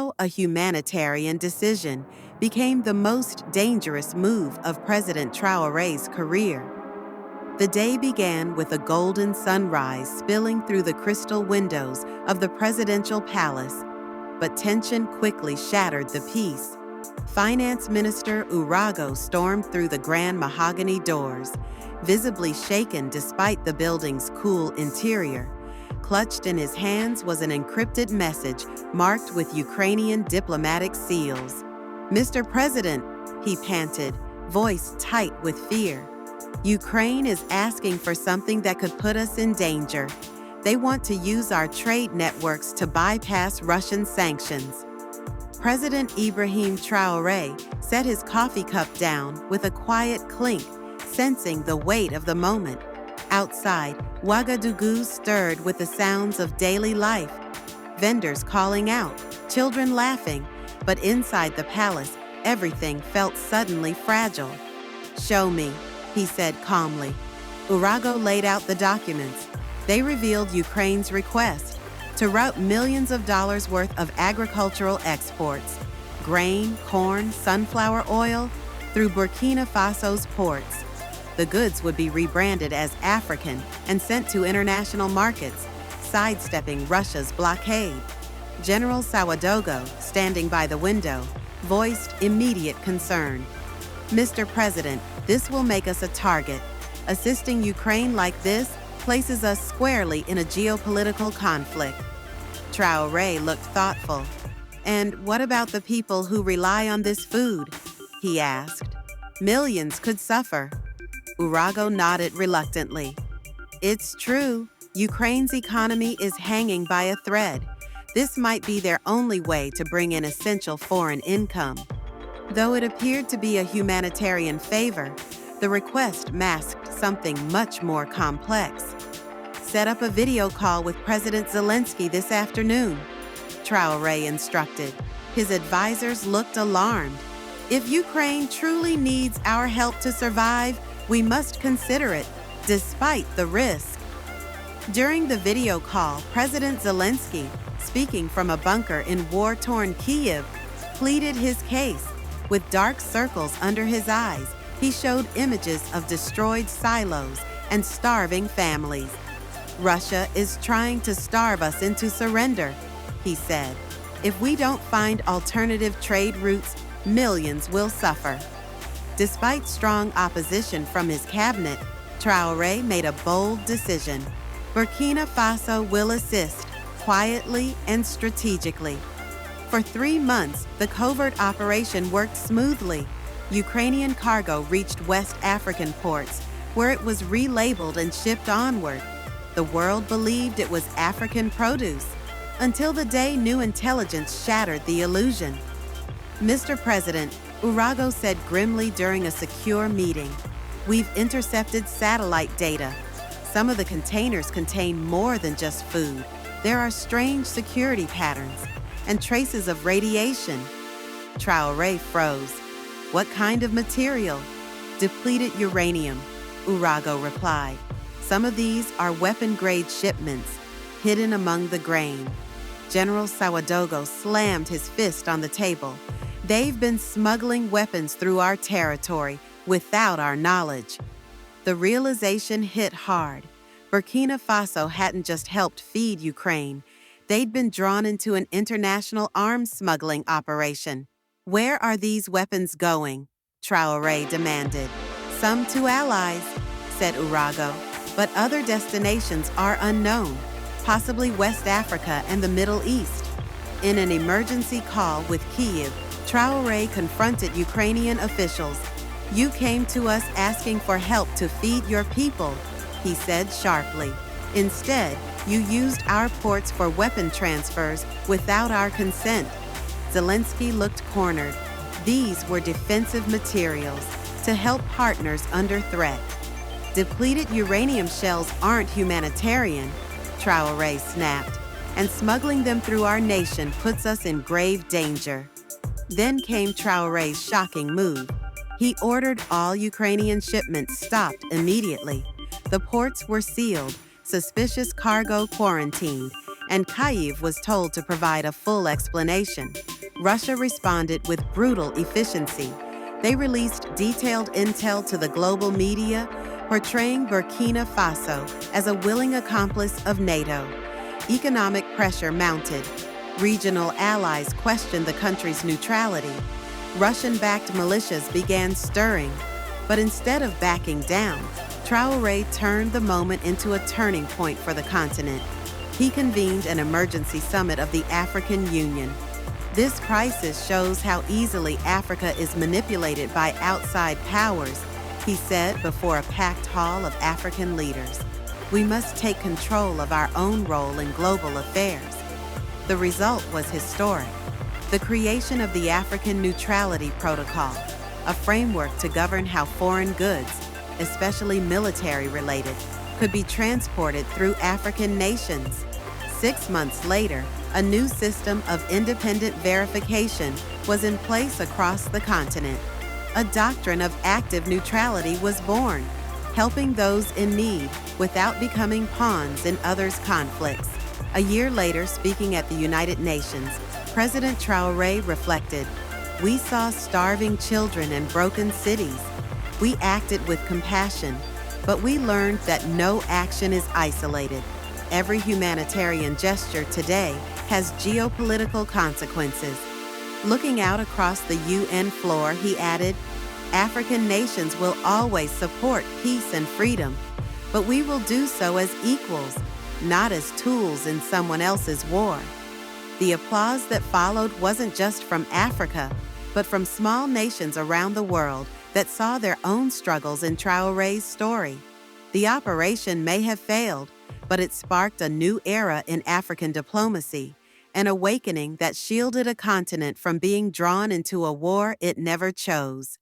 how a humanitarian decision became the most dangerous move of President Traoré's career. The day began with a golden sunrise spilling through the crystal windows of the presidential palace, but tension quickly shattered the peace. Finance Minister Urago stormed through the grand mahogany doors, visibly shaken despite the building's cool interior. Clutched in his hands was an encrypted message marked with Ukrainian diplomatic seals. "Mr. President," he panted, voice tight with fear. "Ukraine is asking for something that could put us in danger. They want to use our trade networks to bypass Russian sanctions." President Ibrahim Traoré set his coffee cup down with a quiet clink, sensing the weight of the moment. Outside, Ouagadougou stirred with the sounds of daily life, vendors calling out, children laughing, but inside the palace, everything felt suddenly fragile. "Show me," he said calmly. Urago laid out the documents. They revealed Ukraine's request to route millions of dollars worth of agricultural exports, grain, corn, sunflower oil, through Burkina Faso's ports. The goods would be rebranded as African and sent to international markets, sidestepping Russia's blockade. General Ouagadougou, standing by the window, voiced immediate concern. "Mr. President, this will make us a target. Assisting Ukraine like this places us squarely in a geopolitical conflict." Traoré looked thoughtful. "And what about the people who rely on this food?" he asked. "Millions could suffer." Urago nodded reluctantly. "It's true. Ukraine's economy is hanging by a thread. This might be their only way to bring in essential foreign income." Though it appeared to be a humanitarian favor, the request masked something much more complex. "Set up a video call with President Zelensky this afternoon," Traoré instructed. His advisors looked alarmed. "If Ukraine truly needs our help to survive, we must consider it, despite the risk." During the video call, President Zelensky, speaking from a bunker in war-torn Kyiv, pleaded his case. With dark circles under his eyes, he showed images of destroyed silos and starving families. "Russia is trying to starve us into surrender," he said. "If we don't find alternative trade routes, millions will suffer." Despite strong opposition from his cabinet, Traoré made a bold decision. Burkina Faso will assist, quietly and strategically. For 3 months, the covert operation worked smoothly. Ukrainian cargo reached West African ports, where it was relabeled and shipped onward. The world believed it was African produce, until the day new intelligence shattered the illusion. "Mr. President," Urago said grimly during a secure meeting, "we've intercepted satellite data. Some of the containers contain more than just food. There are strange security patterns and traces of radiation." Traoré froze. "What kind of material?" "Depleted uranium," Urago replied. "Some of these are weapon-grade shipments, hidden among the grain." General Ouagadougou slammed his fist on the table. "They've been smuggling weapons through our territory without our knowledge." The realization hit hard. Burkina Faso hadn't just helped feed Ukraine. They'd been drawn into an international arms smuggling operation. "Where are these weapons going?" Traoré demanded. "Some to allies," said Urago, "but other destinations are unknown, possibly West Africa and the Middle East." In an emergency call with Kyiv, Traoré confronted Ukrainian officials. "You came to us asking for help to feed your people," he said sharply. "Instead, you used our ports for weapon transfers without our consent." Zelensky looked cornered. These were defensive materials to help partners under threat. "Depleted uranium shells aren't humanitarian," Traoré snapped, "and smuggling them through our nation puts us in grave danger." Then came Traoré's shocking move. He ordered all Ukrainian shipments stopped immediately. The ports were sealed, suspicious cargo quarantined, and Kyiv was told to provide a full explanation. Russia responded with brutal efficiency. They released detailed intel to the global media, portraying Burkina Faso as a willing accomplice of NATO. Economic pressure mounted. Regional allies questioned the country's neutrality. Russian-backed militias began stirring. But instead of backing down, Traoré turned the moment into a turning point for the continent. He convened an emergency summit of the African Union. This crisis shows how easily Africa is manipulated by outside powers, he said before a packed hall of African leaders. We must take control of our own role in global affairs. The result was historic. The creation of the African Neutrality Protocol, a framework to govern how foreign goods, especially military-related, could be transported through African nations. 6 months later, a new system of independent verification was in place across the continent. A doctrine of active neutrality was born, helping those in need without becoming pawns in others' conflicts. A year later, speaking at the United Nations, President Traoré reflected, "We saw starving children and broken cities. We acted with compassion, but we learned that no action is isolated. Every humanitarian gesture today has geopolitical consequences." Looking out across the UN floor, he added, "African nations will always support peace and freedom, but we will do so as equals, not as tools in someone else's war." The applause that followed wasn't just from Africa, but from small nations around the world that saw their own struggles in Traoré's story. The operation may have failed, but it sparked a new era in African diplomacy, an awakening that shielded a continent from being drawn into a war it never chose.